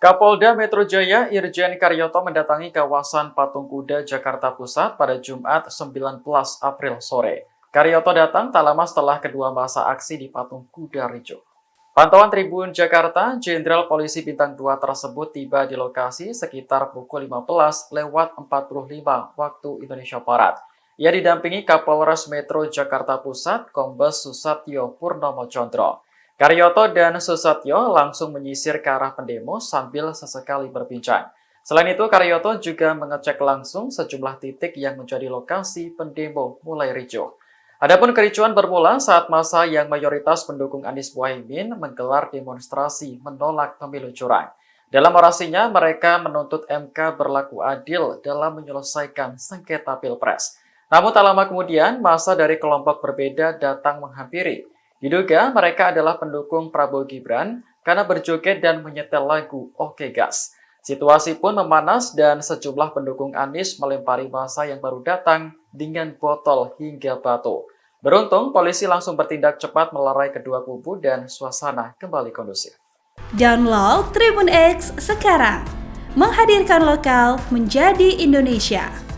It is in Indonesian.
Kapolda Metro Jaya Irjen Karyoto mendatangi kawasan Patung Kuda Jakarta Pusat pada Jumat 19 April sore. Karyoto datang tak lama setelah kedua masa aksi di Patung Kuda Rijo. Pantauan Tribun Jakarta, Jenderal Polisi Bintang 2 tersebut tiba di lokasi sekitar pukul 15:45 waktu Indonesia Barat. Ia didampingi Kapolres Metro Jakarta Pusat, Kombes Susatyo Purnomo Condro. Karyoto dan Susatyo langsung menyisir ke arah pendemo sambil sesekali berbincang. Selain itu, Karyoto juga mengecek langsung sejumlah titik yang menjadi lokasi pendemo mulai ricuh. Adapun kericuan bermula saat massa yang mayoritas pendukung Anies Muhaimin menggelar demonstrasi menolak pemilu curang. Dalam orasinya, mereka menuntut MK berlaku adil dalam menyelesaikan sengketa Pilpres. Namun tak lama kemudian, massa dari kelompok berbeda datang menghampiri. Diduga mereka adalah pendukung Prabowo Gibran karena berjoget dan menyetel lagu Oke Gas. Situasi pun memanas dan sejumlah pendukung Anies melempari massa yang baru datang dengan botol hingga batu. Beruntung, polisi langsung bertindak cepat melerai kedua kubu dan suasana kembali kondusif. Download Tribun X sekarang, menghadirkan lokal menjadi Indonesia.